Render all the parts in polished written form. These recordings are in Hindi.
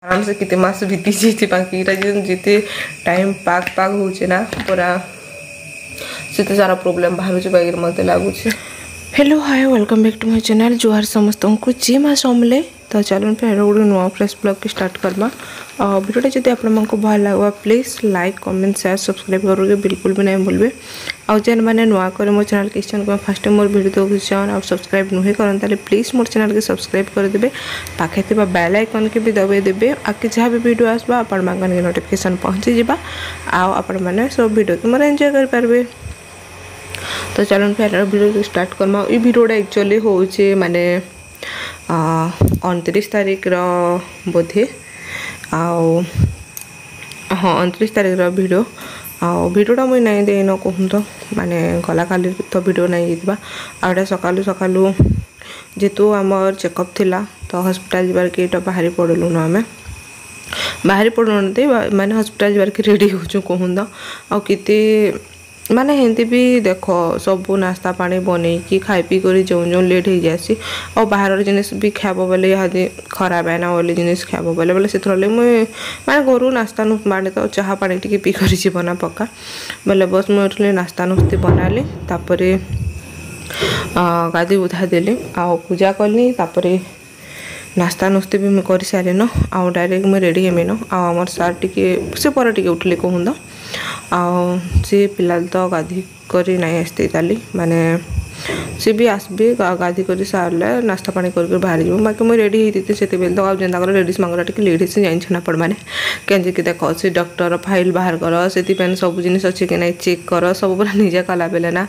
आराम से कितने मास बीती जाती बाकी जिते टाइम पाक पाक होचे ना पूरा से सारा प्रोब्लेम बाहर बाइक मत लगुच। Hello hi welcome back to my channel जुहार समस्त को जी माँ समले तो चलो फिर गोटे नुआ फ्रेश ब्लॉग की स्टार्ट करवा। वीडियोटा जब आपको भल लगे please like comment share subscribe करोगे बिल्कुल भी नहीं भूलबे। आउ जेन मैंने नुआ करे मो चैनल किचन को फर्स्ट टाइम मोर वीडियो देखुन और सब्सक्राइब नुहे करन ताले प्लीज मोर चैनल के सब्सक्राइब कर देबे पाखे थिबा बेल आइकन के भी दबाई देबे आके जहाँ भी वीडियो आसबा आपण मानके नोटिफिकेशन पहुँची जावा आउ आपण माने सब वीडियो के मोर एंजॉय कर पारबे। तो चलो फिर वीडियो स्टार्ट करमा। ये वीडियोटा एक्चुअली होचे माने 29 तारीख बोधे आउ हाँ 29 तारीख वीडियो आउ वीडियोटा मुझे नहीं देन कहूँ तो माने गला काली तो वीडियो नहीं जाता आउटा सकालू सकालू जेतु आमर चेकअप थिला तो हॉस्पिटल जबार के बाहरी पड़लु न आम बाहरी पड़े माने हॉस्पिटल जबार के रेडी हो कहूँ तो आउ किते माने हेंती भी देख सबू नास्ता पानी बन कि खाई पी कर जो जो लेट हो जासी और बाहर जिनिस भी खाब बोले यहाँ खराब है ना बोले जिनिस खाब बोले बोले से मुझे माने घर नास्ता नुस्ता बाड़े तो चाह पानी टी पी कर बना पक्का बोले बस मुझे नास्ता नुस्ती बनाली तापर गाधी उधा देली आ पूजा कली तापर नास्ता नुस्ती भी कर सारे न आउ डायरेक्ट मुझे रेडी हेमी न आमर सार टी से पर टी उठले कहूँ तो आ सी पिला तो गाधी करी नहीं आसती ताली माने सी भी आसबे गाधी कर सारे नास्ता पानी कर बाहर जाऊँ बाकी मुझे रेडी होती से तो आज जेनता कर लेडीज मांगरा टी लेट से जाना पड़ मैंने कहीं देख से डॉक्टर फाइल बाहर कर से सब जिन अच्छे कि नहीं चेक कर सब पूरा निजे कला बेले ना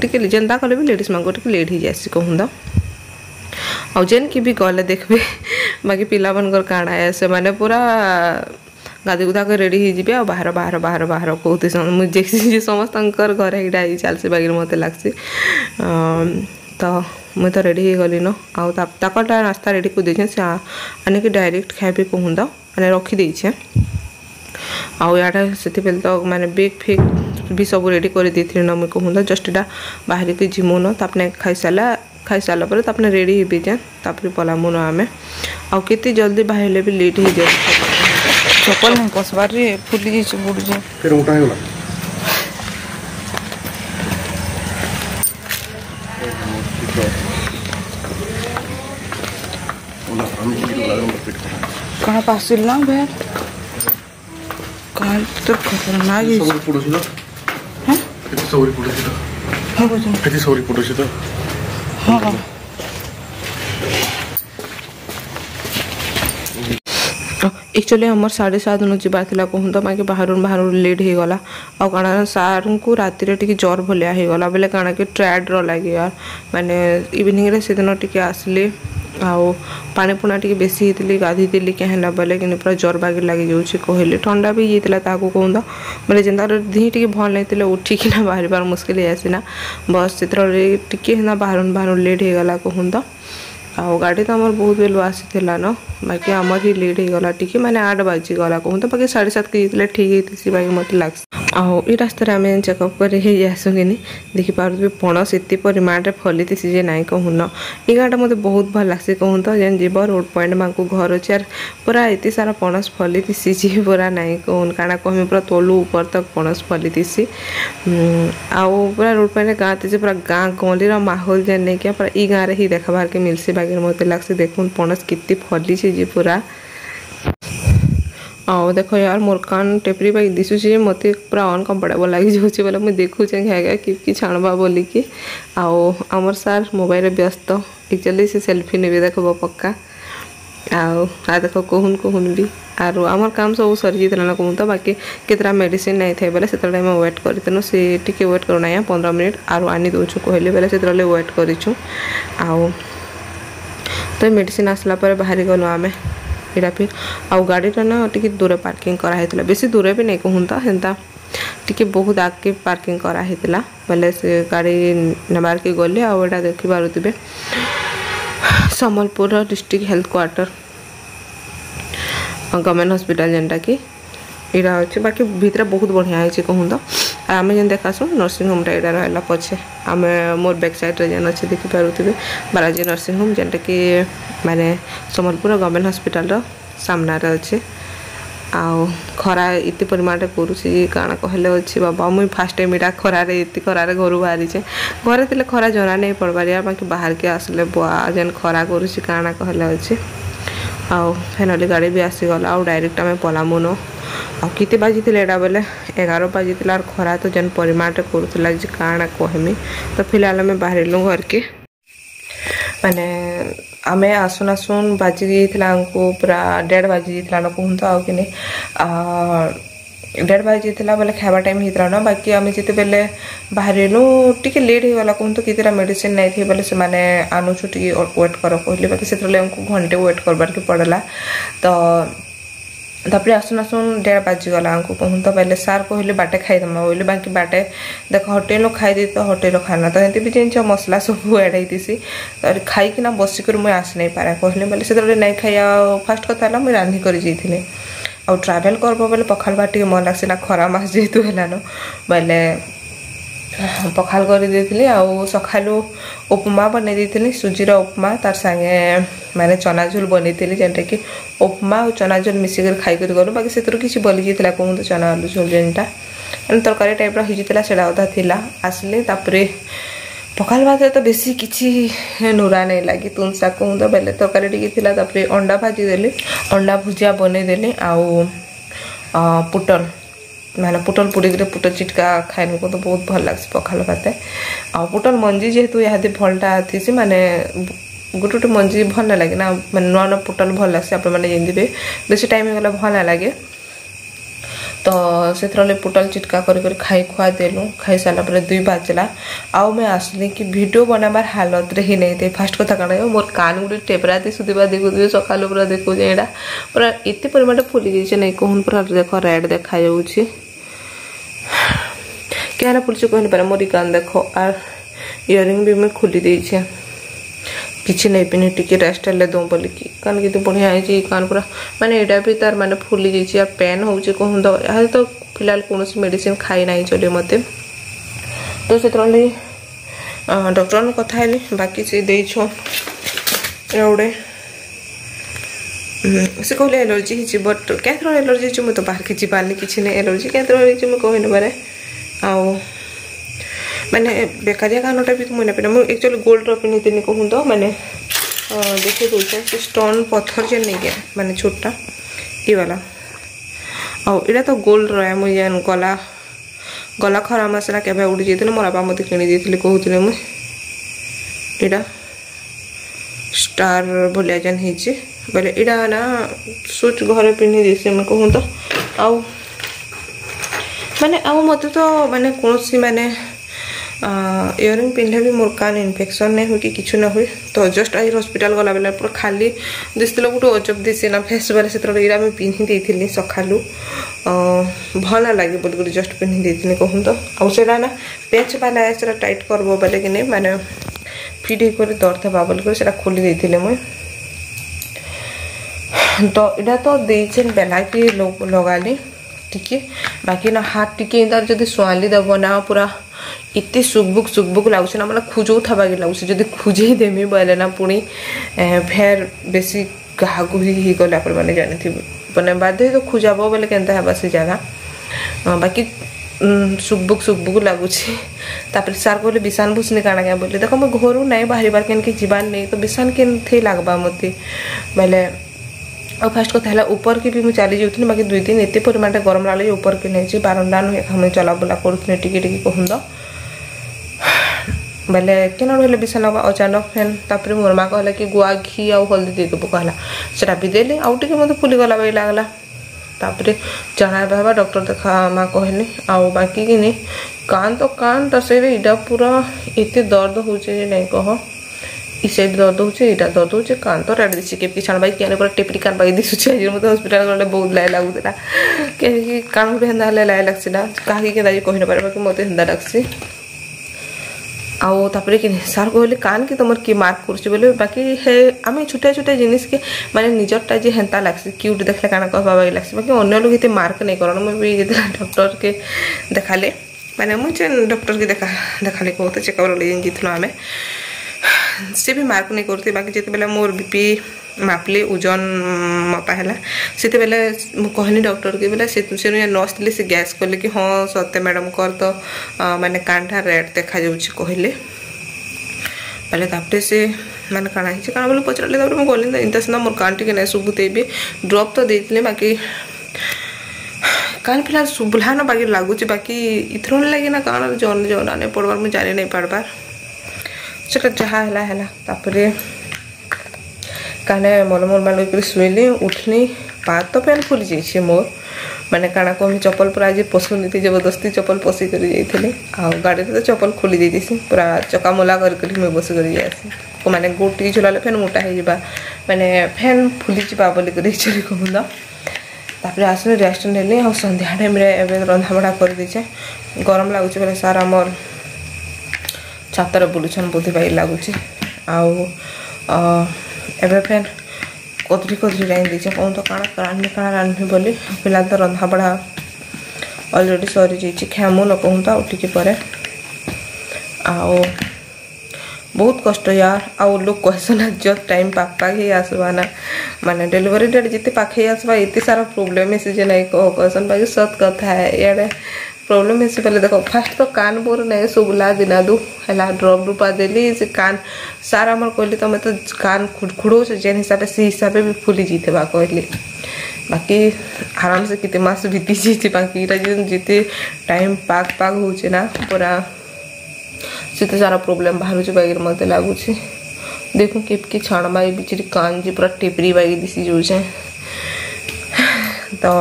टी जेनता कले भी लेडीज मांग टी लेट हो जासी कहूँ तो आ जेन की भी गले देखबे बाकी पिला मनकर काଣା है से माने पूरा गाधी गुधा कर रेडी हो आ बाहर बाहर बाहर बाहर कहते मुझे समस्त घर यहाँ चलसी बाकी मत लग्सी तो मुझे तो रेडी हो गली न आटा नास्ता रेडी कर दे से आनिक डायरेक्ट खाए कहूँ तो मैंने रखी आउ यहाँ से तो माने बेग फेग भी सब रेडी कर दी न मुझे कहूँ तो जस्ट इटा बाहर के जिमु न तापने खाई सारा पर तापने रेडी हो जाए तापर पलामु न आमे आउ केते जल्दी बाहर भी लेट हो जाए चप्पल नहीं कसबार रे फुली जाइए बुड़ जाए फिर उठा है कहाँ पास ना भैया कहाँ तो खतरनाक है सौरी पड़ोसी तो हैं कितनी सौरी पड़ोसी तो हाँ बोलो कितनी सौरी पड़ोसी तो हाँ एक्चुअली आमर 7:30 न जबार कहूँ तो बाकी बाहर बाहर लेट हो गला आ काଣା सार को राति रे ज्वर भलिया हो गला बेले काଣା कि ट्रायड लगे यार माने इवनिंग रे से दिन टिके आसले आउ पानी पुना टी बेसी होती गाधी देली क्या बोले कि पूरा ज्वर बागी लगी जाऊँगी कहले ठंडा भी जाता कहूँ तो बोले जेनता दी टी भल नहीं उठिकी बाहर बार मुस्किल आसीना बस से टी बाहर बाहर लेट हो गला कहूँ तो आउ गाड़ी तो आमर बहुत बेलू आसी न बाकी आमर ही लेट हो गला टी मैंने 8 बाजी गला कहूँ तो बाकी 7:30 के जाते ठीक होती बाकी मत लग्स आउ ये रास्तार आम चेकअप कर आसू कि देखिपे पणस एत परिमाण फली जे ना कहूँ न ये गाँटा मत बहुत भल लग्सी कहूँ तो जेन जीव रोड पॉइंट मांकू घर अच्छे यार पूरा एत सारा पणस फली जे पूरा ना कहूँ काଣା कहमी पूरा तलू ऊपर तक पणस फली आउ पूरा रोड पॉइंट गाँ थे पूरा गाँ गली माहौल जेन नहीं क्या पूरा ई गाँव ही देखाबार के मिलसी बाकी मत लग्सी देखून पणस कितनी फली जे पूरा आओ देखो यार मोर कान टेपरी बाई दिशुचे मत पूरा अनकम्फर्टेबल लगी जाऊँगी बोले मुझे देखुचे क्या कि छाणवा बोलिकी आओ आमर सार मोबाइल व्यस्त एक्चुअली से सेल्फी ने देखो पक्का आओ आ देखो कहून भी आर आमर काम सब सरी जाता ना कहूँ तो बाकी केतरा मेडिसिन नहीं थे बोले से वेट करूँ से टी वेट करना 15 मिनट आर आनी दूँ कहले बोले से वेट करूँ आओ तो मेडिसिन आसला पर बाहरी गलु आमे इटा फिर आउ गाड़ीटा ना टी दूर पार्किंग कराई बेसी दूर भी नहीं कहूँ तो हेन्ता टी बहुत आगे पार्किंग कराई बोले से गाड़ी नबार के गले आटा देखी पारे Sambalpur district health quarter government hospital जेनटा कि यहाँ अच्छे बाकी भितर बहुत बढ़िया है कहूँ तो आम जेन देखासु नर्सिंग होम यहाँ रहा पछे आम मोर बैक साइड रे जेन अच्छे देखिपे बालाजी नर्सिंग होम जेनटा कि माने सम्बलपुर गवर्नमेंट हॉस्पिटल सामना अच्छे आउ खरा इतने परिमाण करुँची काण कहले अच्छी बाबा मुई फास्ट टाइम यहाँ खरार ये खरार घर बाहरी घरे थे खरा जना नहीं पड़बार या बाकी बाहर के आसले बुआ जेन खरा करुँची काण कहले अच्छे आउ फाइनाली गाड़ी भी आसीगला आउ डायरेक्ट आम पलामुन आ किते बाजी एटा बेले 11 बाजी खरा तो जेन परिमाण करूला काण कहमी तो फिलहाल आम बाहर घर के माने आमे आसुन आसुन बाजी जाइथिला हमको पूरा 1:30 बाजी जाइथिला न कहूँ आउ कि 1:30 बाजी जाइथिला बेले खावा टाइम होता ना बाकी आमे जिते बेले बाहरनु टिके लेट हो गला कहूँ कितना मेडिसिन नहीं थी बोले से माने आनुछु टिके वेट कर कहले बाकी से हमको घंटे वेट करबार के पड़ला तो तापर आसुन आसुन 1:30 बाजीगला हमको कहूँ तो पहले सार कहले बाटे खाईदमा बोले बाकी बाटे देख होटेल खाई दे तो होटेल खाना तो एमती भी जिन मसला सब एड होती तो खाईकिना बसिक मुझे आसी नहीं पारे कहले बोले से नहीं खाई फास्ट कथा मुझे रांधि कर जाइए आउ ट्रावेल करब बोले पखाल भात टे मन लगे ना खरा मास जेहेतु है बोले पखाल कर सकालू उपमा बन सुजीर उपमा तार सांगे माने चना झोल बन जेनटा कि उपमा और चना झोल मिसिक खाई गलु बाकी से किसी बली जाता कहूँ तो चना आलू झोल जेनटा तरकारी टाइप रही से अधा थिला आसली पखाल भात तो बेसी किसी नुरा नहीं लगी तुम सा कहूँ तो बेले तरकारी टी अंडा भाजी देली अंडा भुजिया बनईदेली आउ पुटल मैंने पुटल पुड़ी पुटल चिटका खाए को तो बहुत भल लगे पखाल भात आ पुटल मंजी जेहेतु यहाँ भलटा थी माने गोटे गोटे मंजी भल ना लगे ना मैंने नुआ नुआ पुटल भल लगे आप जानते बेसी टाइम गला भल ना लगे तो से पुटल चिटका कर खाई खुआ देलु खाई सारापर 2 बाजला आउ मैं आसली कि वीडियो बनाबार हालत रे ही नहीं थे फास्ट कथा कण मोर कान गुटे टेपरा दे सुधिबा देखु सकाल पूरा देखु एटा पूरा एते परिमाण फुली जाइए नहीं कहूँ पूरा देख रेड देखा जाऊँगी क्या पुलिस कह पारे मोरी कान देख आर इयरिंग भी मैं खोली देछे किसी नहीं पिनी टिके रेस्ट ले दो बोली कि कान के बढ़िया है कान पूरा माने एटा भी तार माने फुली जाइए पेन होचे कहूँ तो यहाँ तो फिलहाल कौन मेडिसिन खाई ना चले मत तो से डॉक्टर कथा है बाकी से गोटे से कहले एलर्जी हो बट क्या एलर्जी हो तो बाहर के जीवार किसी नहीं एलर्जी क्या मुझे कही न पारे आउ मैंने बेकारिया कानटा भी मुझे ना मुझे एक्चुअली गोल्ड पिनी कहूँ तो मैंने देखिए दूसरे स्टोन पत्थर जे नहीं गया मैंने छोटा ये वाला आउ इटा तो गोल्ड रहा मुझे गला गला खरा मसला के उड़ी जाइए मोर बापा मत किणी कहते मुझे इटा स्टार भलिया जेन होती बोले इटा ना सुच घर पिंधि देसी मैं कहूँ तो आउ माने आउ मत तो माने कौन सी माने इयरिंग पिंधे भी मोर कान इन्फेक्शन नहीं हुई कि किछु ना हुई तो जस्ट आई हॉस्पिटल गला बेला पूरा खाली दिसला गोटे अजब दिसी ना फेस बेले से इरा मैं पिंधि देइथिली सखालू भल लगे बोल जस्ट पिंधि देइथिली कहूँ तो आउ सेटा ना पेच वाला है सेटा टाइट करबो बोले कि नहीं माने फिट होकर दर्द था बोल से खोली देइथिले मुई तो इटा तो देइछे बेला के लगाली टिके बाकी ना हाथ टिके इंदार जदि स्वाली दब ना पूरा इतने सुकबुक लगुच ना मतलब खुजौ था बाकी लगुच जदि खुजे देमी बोले ना पुणी फेर बेसी गाहु ही गला पर मैंने जानी थी मैंने बाध्य तो खुजाब बोले केनता है से जगह बाकी सुकबुक लगुच सार कहले विषाण भूषणी काଣା क्या बोले देख मैं घर ना बाहर बार के जीवान नहीं तो विषाण के लगवा मत बोले और फास्ट कथा है ऊपर की भी मुझे चली जाऊँ बाकी 2 दिन एत परिमाण गरम लगे ऊपर के नहीं बारंडा नुहे मुझे चलाबुला करूँ टिके कहूँ तो बोले क्या रही विषाण लगा अचानक फैन तापर मोर माँ कहला कि गुआ घी आउ हल्दी देदेबू कहला सेटा भी देली आउ टे मत फुलीगला भाई लगला तापर जाना बाबा डॉक्टर देखा माँ कहले आउ बाकी कि नहीं कान तो से इटा पूरा एत दर्द हो नहीं कह ई साइड दर्द होचे इटा दर्द होचे कान तो रेड दिसी के छाण भाई क्या पूरा टेपरी कान भाई दिसुचे आज मत हॉस्पिटल गले बहुत लाई लगुला के कान गुटे हेंदा हले लाई लगसिना काहे के दाई कहि न पारे बाकी मते हेंदा लगसी आउ तापर कि सार कहले कान के तुमर की मार्क करछ बोले बाकी हे आमे छोटा छोटा जिनिस के माने निजरटा जे हेंता लगसी क्यूट देखले काना कहबा भाई लगसी बाकी अन्य लोग इते मार्क नहीं करन मैं भी जे डॉक्टर के देखाले माने मुझे डॉक्टर के देखाले कहते चेकअप ले जितलो आमे सी भी मार्क नहीं करती बाकी जिते बेले मोर बीपी मापली ओजन मपा है से बेले कहनी डॉक्टर के बेले से नर्स थी से गैस कले कि हाँ सत्य मैडम कर तो माने कानटा रेड देखा जाऊँगी कहले पहले तापटे से मैंने काना ही काना बोले पचारे मुझे गली इंता सीना मोर कान टी नहीं शुभुते भी ड्रप तो देते बाकी कान फिलहाल शुभला ना बाकी लगुच बाकी इथर लगे ना कान जन जना नहीं पड़बार मुझे जानी नहीं पारबार से जहाँ है काने मलमल माल शुएली उठनी पात तो पैन फुली जाइए मोर मैंने काना को चप्पल पूरा आज पशुनी थी जबरदस्ती चप्पल पशि कर गाड़ी तो चप्पल खोली देती पूरा चका मोला कर बस कर जासी मैंने गोटी झुलाले फैन मोटा हो मैंने फैन फुली जा बोलिक कहूँ तापर आसने रेस्ट नेली आ संध्या टाइम रंधा बढ़ा कर दीचे गरम लगुच बोले सार आमर छातर बुलून बोधी बाई लगुच आवे फैन कदरी कदरी राइन दीचे कौन तो काना रान्धि बोली पिला तो रंधा बढ़ा अलरेडी सरी जाइए खेमु न कहूँ तो उठिकी पर आओ बहुत कष्ट यार आउ लोग कहसन जब टाइम पाक ही आसवा ना माने डिलीवरी डेट जिते पाखे आसवा इतने सारा प्रोब्लेम है जे नहीं कहसन बाकी सत कथा है यार प्रोब्लेम है पहले देखो फास्ट तो कान बोर नहीं शुभला दिना दू है ड्रप डुपा देली से कान सारा आम कहली तुम तो कान खुड़खुड़ो जेन हिसाब से हिसाब भी फुली जीते कहली बाकी आराम से कितने मास बीती जाइए बाकी जिते टाइम पाक हो ना पूरा सीते सारा प्रोब्लेम बाहर बाइक मत लगुच देखू कि छाण बाई बिचरी कान जी पूरा टिपरी बाइक दिशी जाऊे तो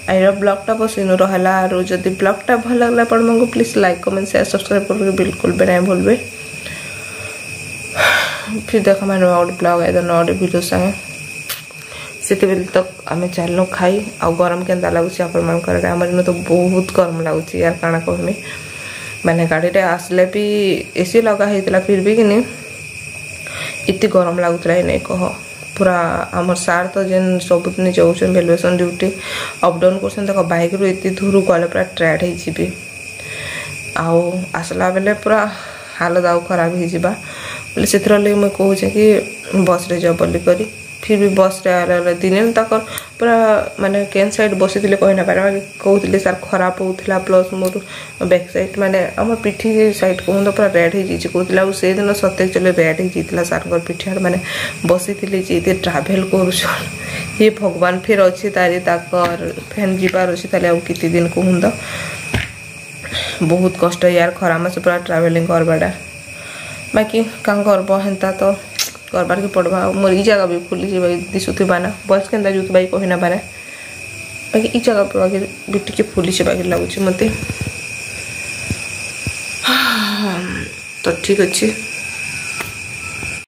आईर ब्लॉगटा बस इन रहा जदि ब्लॉगटा भल लगला आपण please like comment share subscribe करके बिल्कुल भी नहीं भूलबे फिर देखा मैं नया गोटे ब्लॉग है नया गोटे वीडियो संगे से तक आम चलनु खाई आ गरम के लगुच आपर तो बहुत गरम लगुच यार काना कहमी मैंने गाड़ी आसले भी एसी लगा होता फिर भी कि इतनी गरम लगुला नहीं कह पूरा आमर सार तो जेन सबुदिन जाऊन भैल्युएसन ड्यूटी अप डाउन कर बाइक रू इतनी दूर गले पूरा ट्रेड हो आसला बेले पूरा हालत आउ खराब हो बोले से मुझे कहूँ कि बस रे जा बोली करी फिर भी बस रे दिने तक पूरा माने केन साइड बसी कहना पारे कहते सार खराब होता प्लस मोर बैक साइड माने आम पिठी साइड कहूँ तो पूरा रेड हो कहते से दिन सत्य चले रेड होता सार पिठी आड़ मैंने बसी थी ट्राभेल कर ये भगवान फिर अच्छे तारी फैन जीवार अच्छे कित दिन कहूँ तो बहुत कष्ट यार खरा मास पूरा ट्राभेलिंग करवाटा बाकी क्या करब हेन्ता तो करबार के पड़वा मोर ई जगह भी फुली दिशुवा ना बस के जुतवा कहना पारे बाकी ई जगह पर भी टे फुली बाकी लगुच मत तो ठीक अच्छे।